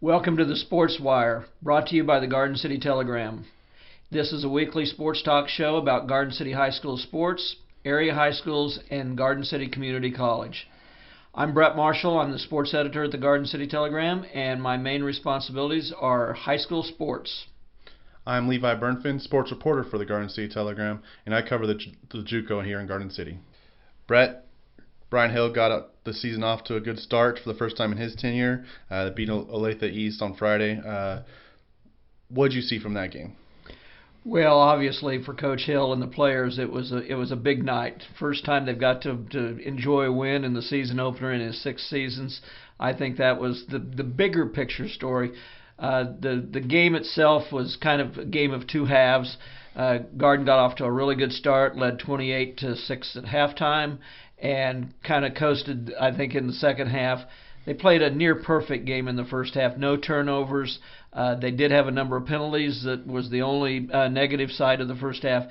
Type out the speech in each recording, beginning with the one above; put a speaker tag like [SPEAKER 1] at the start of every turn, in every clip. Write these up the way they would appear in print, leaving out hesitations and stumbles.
[SPEAKER 1] Welcome to the Sports Wire, brought to you by the Garden City Telegram. This is a weekly sports talk show about Garden City High School sports, area high schools, and Garden City Community College. I'm Brett Marshall. I'm the sports editor at the Garden City Telegram, and my main responsibilities are high school sports.
[SPEAKER 2] I'm Levi Burnfin, sports reporter for the Garden City Telegram, and I cover the JUCO here in Garden City. Brett, Brian Hill got the season off to a good start for the first time in his tenure. They beat Olathe East on Friday. What did you see from that game?
[SPEAKER 1] Well, obviously for Coach Hill and the players, it was a big night. First time they've got to enjoy a win in the season opener in his 6 seasons. I think that was the bigger picture story. The game itself was kind of a game of two halves. Garden got off to a really good start, led 28-6 at halftime, and kind of coasted, I think, in the second half. They played a near-perfect game in the first half, no turnovers. They did have a number of penalties. That was the only negative side of the first half.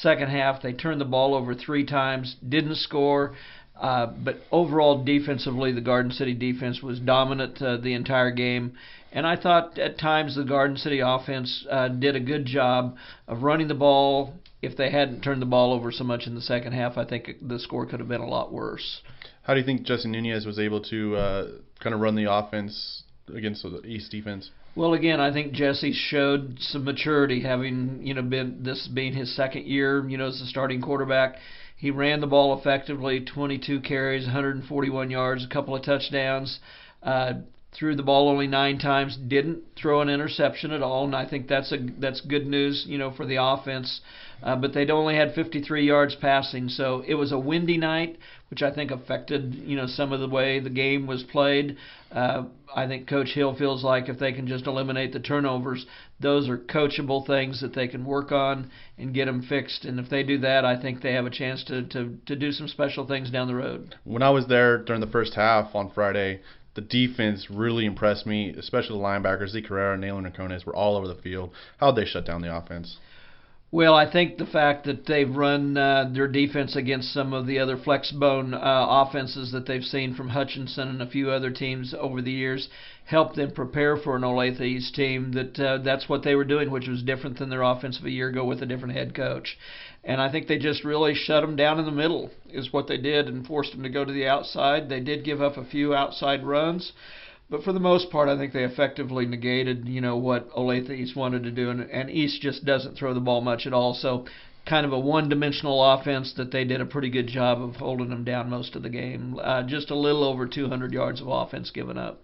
[SPEAKER 1] Second half, they turned the ball over 3 times, didn't score. But overall, defensively, the Garden City defense was dominant the entire game. And I thought at times the Garden City offense did a good job of running the ball. If they hadn't turned the ball over so much in the second half, I think the score could have been a lot worse.
[SPEAKER 2] How do you think Jesse Nunez was able to kind of run the offense against the East defense?
[SPEAKER 1] Well, again, I think Jesse showed some maturity, having being his second year, as a starting quarterback. He ran the ball effectively, 22 carries, 141 yards, a couple of touchdowns. Threw the ball only 9 times, didn't throw an interception at all, and I think that's good news, for the offense. But they'd only had 53 yards passing, so it was a windy night, which I think affected, some of the way the game was played. I think Coach Hill feels like if they can just eliminate the turnovers, those are coachable things that they can work on and get them fixed. And if they do that, I think they have a chance to do some special things down the road.
[SPEAKER 2] When I was there during the first half on Friday, the defense really impressed me, especially the linebackers. Zeke Herrera and Naylor Nacones were all over the field. How did they shut down the offense?
[SPEAKER 1] Well, I think the fact that they've run their defense against some of the other flexbone offenses that they've seen from Hutchinson and a few other teams over the years helped them prepare for an Olathe East team that's what they were doing, which was different than their offense of a year ago with a different head coach. And I think they just really shut them down in the middle is what they did and forced them to go to the outside. They did give up a few outside runs, but for the most part, I think they effectively negated, what Olathe East wanted to do, and East just doesn't throw the ball much at all. So kind of a one-dimensional offense that they did a pretty good job of holding them down most of the game. Just a little over 200 yards of offense given up.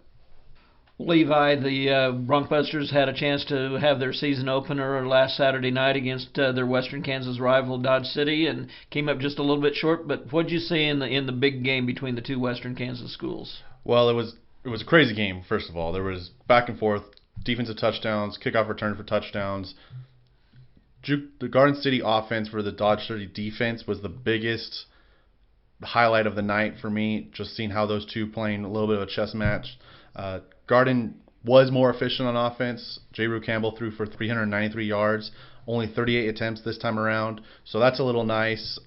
[SPEAKER 1] Levi, the Broncbusters had a chance to have their season opener last Saturday night against their Western Kansas rival Dodge City and came up just a little bit short. But what did you see in the big game between the two Western Kansas schools?
[SPEAKER 2] Well, it was a crazy game, first of all. There was back and forth, defensive touchdowns, kickoff return for touchdowns. The Garden City offense for the Dodge City defense was the biggest highlight of the night for me, just seeing how those two playing a little bit of a chess match. Garden was more efficient on offense. J. Campbell threw for 393 yards, only 38 attempts this time around. So that's a little nice.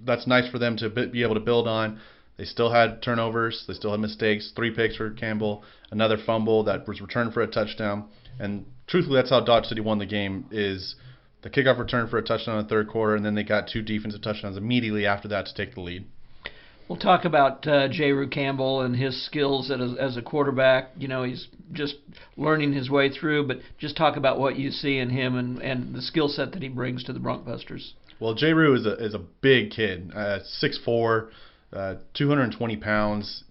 [SPEAKER 2] That's nice for them to be able to build on. They still had turnovers. They still had mistakes. 3 picks for Campbell. Another fumble that was returned for a touchdown. And truthfully, that's how Dodge City won the game, is the kickoff return for a touchdown in the third quarter, and then they got 2 defensive touchdowns immediately after that to take the lead.
[SPEAKER 1] We'll talk about J. Campbell and his skills as a quarterback. He's just learning his way through, but just talk about what you see in him and the skill set that he brings to the Broncbusters.
[SPEAKER 2] Well, J. is a big kid, 6'4", 220 pounds,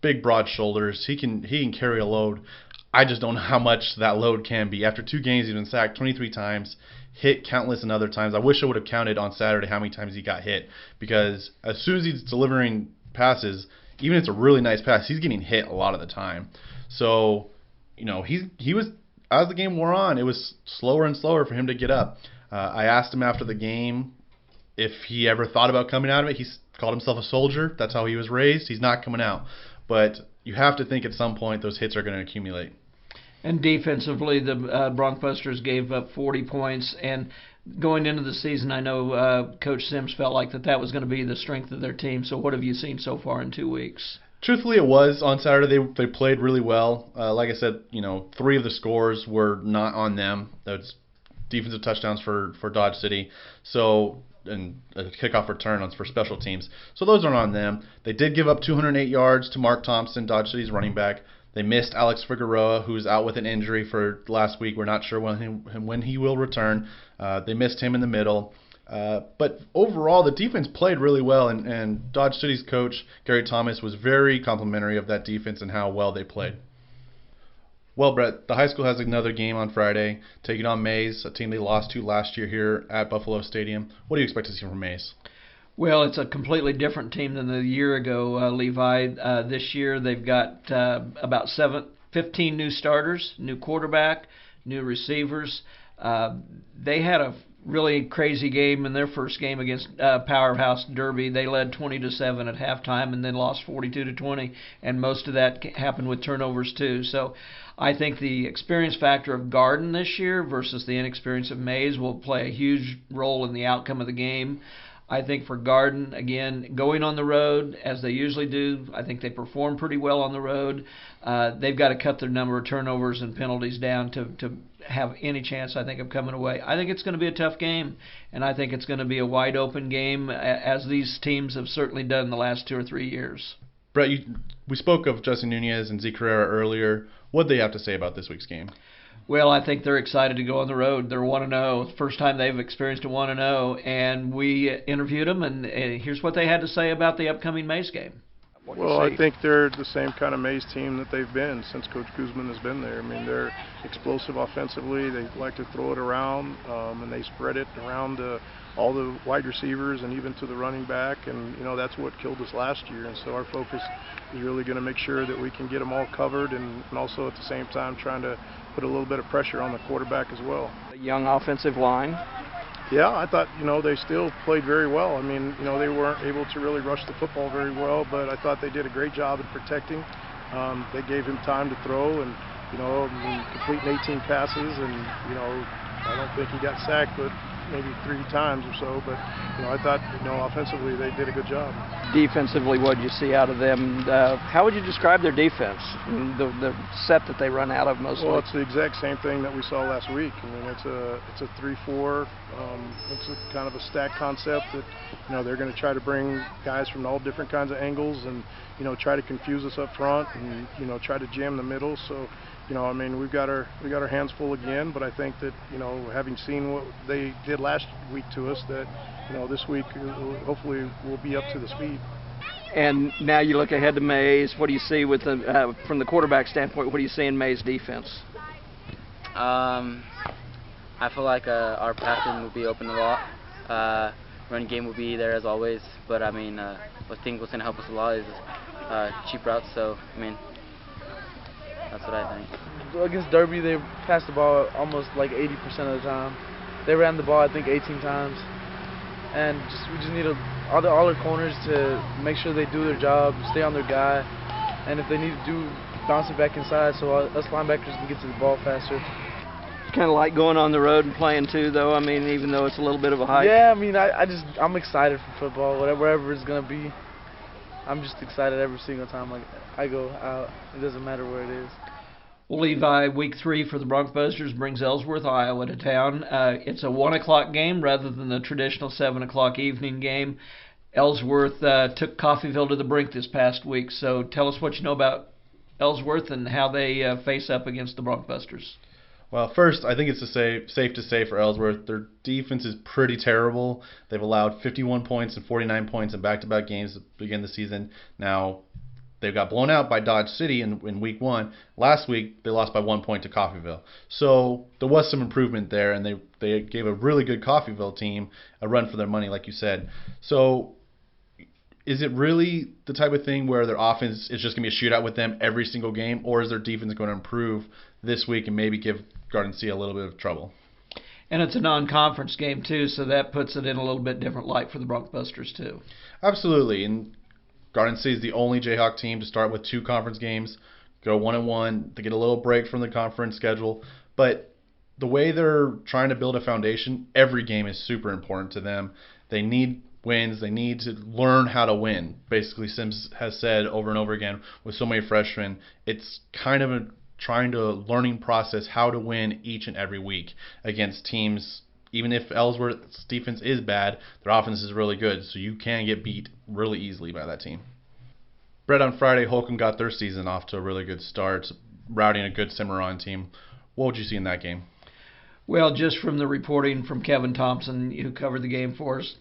[SPEAKER 2] big broad shoulders. He can carry a load. I just don't know how much that load can be. After 2 games, he's been sacked 23 times, hit countless and other times. I wish I would have counted on Saturday how many times he got hit, because as soon as he's delivering passes, even if it's a really nice pass, he's getting hit a lot of the time. So, he was, as the game wore on, it was slower and slower for him to get up. I asked him after the game if he ever thought about coming out of it. He called himself a soldier. That's how he was raised. He's not coming out. But you have to think at some point those hits are going to accumulate.
[SPEAKER 1] And defensively, the Broncbusters gave up 40 points. And going into the season, I know Coach Sims felt like that was going to be the strength of their team. So what have you seen so far in 2 weeks?
[SPEAKER 2] Truthfully, it was on Saturday. They played really well. Like I said, 3 of the scores were not on them. That's defensive touchdowns for Dodge City. So and a kickoff return for special teams. So those aren't on them. They did give up 208 yards to Mark Thompson, Dodge City's running back. They missed Alex Figueroa, who's out with an injury for last week. We're not sure when he will return. They missed him in the middle. But overall, the defense played really well, and Dodge City's coach, Gary Thomas, was very complimentary of that defense and how well they played. Well, Brett, the high school has another game on Friday, taking on Mays, a team they lost to last year here at Buffalo Stadium. What do you expect to see from Mays?
[SPEAKER 1] Well, it's a completely different team than the year ago, Levi. This year they've got about 15 new starters, new quarterback, new receivers. They had a really crazy game in their first game against Powerhouse Derby. They led 20-7 at halftime and then lost 42-20, and most of that happened with turnovers too. So I think the experience factor of Garden this year versus the inexperience of Mays will play a huge role in the outcome of the game. I think for Garden, again, going on the road, as they usually do, I think they perform pretty well on the road. They've got to cut their number of turnovers and penalties down to have any chance, I think, of coming away. I think it's going to be a tough game, and I think it's going to be a wide-open game, as these teams have certainly done the last 2 or 3 years.
[SPEAKER 2] Brett, we spoke of Justin Nunez and Zeke Carrera earlier. What do they have to say about this week's game?
[SPEAKER 1] Well, I think they're excited to go on the road. They're 1-0. First time they've experienced a 1-0, and we interviewed them, and here's what they had to say about the upcoming Mays game.
[SPEAKER 3] Well, I think they're the same kind of Mays team that they've been since Coach Guzman has been there. I mean, they're explosive offensively. They like to throw it around, and they spread it around all the wide receivers and even to the running back. And, that's what killed us last year. And so our focus is really going to make sure that we can get them all covered and also at the same time trying to put a little bit of pressure on the quarterback as well.
[SPEAKER 4] A young offensive line.
[SPEAKER 3] Yeah, I thought, they still played very well. I mean, they weren't able to really rush the football very well, but I thought they did a great job in protecting. They gave him time to throw and, completing 18 passes, and, I don't think he got sacked, but maybe 3 times or so. But, I thought, offensively they did a good job.
[SPEAKER 4] Defensively, what did you see out of them? How would you describe their defense, the set that they run out of mostly?
[SPEAKER 3] Well, it's the exact same thing that we saw last week. I mean, it's a 3-4. It's a kind of a stack concept that, they're going to try to bring guys from all different kinds of angles and, try to confuse us up front and, try to jam the middle. So, we've got our hands full again, but I think that, having seen what they did last week to us, that, this week hopefully we'll be up to the speed.
[SPEAKER 4] And now you look ahead to Mays. What do you see with from the quarterback standpoint? What do you see in Mays' defense?
[SPEAKER 5] I feel like our passing will be open a lot. Running game will be there as always, but I think what's going to help us a lot is cheap routes. So that's what I think.
[SPEAKER 6] Against Derby, they passed the ball almost like 80% of the time. They ran the ball, I think, 18 times. And we just need all our corners to make sure they do their job, stay on their guy. And if they need to bounce it back inside so us linebackers can get to the ball faster.
[SPEAKER 4] Kind of like going on the road and playing too, though. Even though it's a little bit of a hike.
[SPEAKER 6] Yeah, I'm excited for football, wherever it's going to be. I'm just excited every single time I go out. It doesn't matter where it is.
[SPEAKER 1] Well, Levi, week 3 for the Bronc-Busters brings Ellsworth, Iowa to town. It's a 1 o'clock game rather than the traditional 7 o'clock evening game. Ellsworth took Coffeyville to the brink this past week. So tell us what you know about Ellsworth and how they face up against the Bronc-Busters.
[SPEAKER 2] Well, first, I think it's safe to say for Ellsworth, their defense is pretty terrible. They've allowed 51 points and 49 points in back-to-back games to begin the season. Now, they got blown out by Dodge City in week 1. Last week, they lost by 1 point to Coffeyville. So there was some improvement there, and they gave a really good Coffeyville team a run for their money, like you said. So is it really the type of thing where their offense is just going to be a shootout with them every single game, or is their defense going to improve this week and maybe give Garden City a little bit of trouble?
[SPEAKER 1] And it's a non-conference game, too, so that puts it in a little bit different light for the Bronc-Busters, too.
[SPEAKER 2] Absolutely, and Garden City is the only Jayhawk team to start with 2 conference games, go 1-1, to get a little break from the conference schedule. But the way they're trying to build a foundation, every game is super important to them. They need wins. They need to learn how to win. Basically, Sims has said over and over again with so many freshmen, it's kind of a trying to learning process how to win each and every week against teams. Even if Ellsworth's defense is bad, their offense is really good, so you can get beat really easily by that team. Brett, on Friday, Holcomb got their season off to a really good start, routing a good Cimarron team. What would you see in that game?
[SPEAKER 1] Well, just from the reporting from Kevin Thompson, who covered the game for us,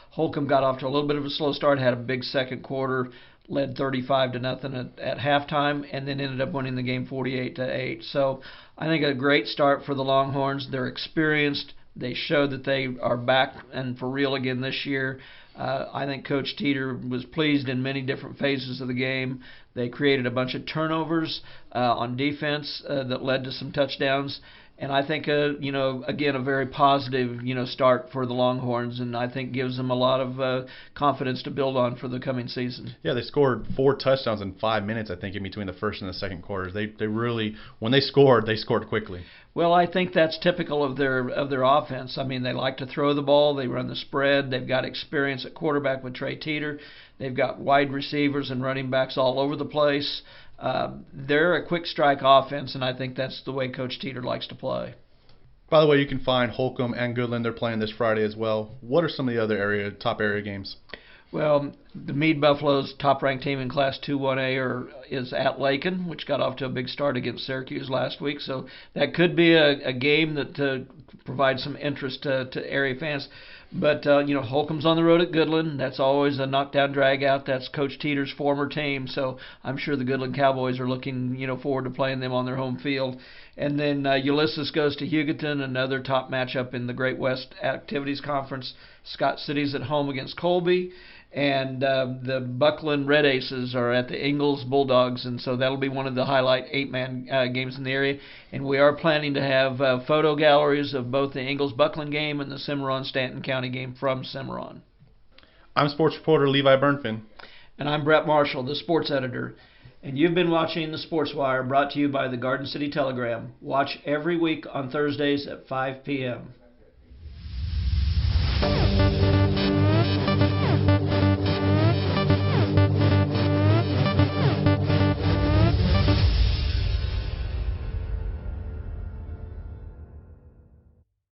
[SPEAKER 1] Holcomb got off to a little bit of a slow start, had a big second quarter, led 35-0 at halftime, and then ended up winning the game 48-8. So I think a great start for the Longhorns. They're experienced. They showed that they are back and for real again this year. I think Coach Teeter was pleased in many different phases of the game. They created a bunch of turnovers on defense that led to some touchdowns. And I think, again, a very positive, start for the Longhorns, and I think gives them a lot of confidence to build on for the coming season.
[SPEAKER 2] Yeah, they scored 4 touchdowns in 5 minutes, I think, in between the first and the second quarters. They really, when they scored quickly.
[SPEAKER 1] Well, I think that's typical of their offense. I mean, they like to throw the ball. They run the spread. They've got experience at quarterback with Trey Teeter. They've got wide receivers and running backs all over the place. They're a quick strike offense, and I think that's the way Coach Teeter likes to play.
[SPEAKER 2] By the way, you can find Holcomb and Goodland. They're playing this Friday as well. What are some of the other top area games?
[SPEAKER 1] Well, the Meade Buffaloes, top-ranked team in Class 2-1A, is at Lakin, which got off to a big start against Syracuse last week. So that could be a game that provides some interest to area fans. But, Holcomb's on the road at Goodland. That's always a knockdown drag-out. That's Coach Teeter's former team. So I'm sure the Goodland Cowboys are looking, forward to playing them on their home field. And then Ulysses goes to Hugoton, another top matchup in the Great West Activities Conference. Scott City's at home against Colby. And the Buckland Red Aces are at the Ingalls Bulldogs, and so that'll be one of the highlight 8-man games in the area. And we are planning to have photo galleries of both the Ingalls-Buckland game and the Cimarron-Stanton County game from Cimarron.
[SPEAKER 2] I'm sports reporter Levi Burnfin.
[SPEAKER 1] And I'm Brett Marshall, the sports editor. And you've been watching The Sports Wire, brought to you by the Garden City Telegram. Watch every week on Thursdays at 5 p.m.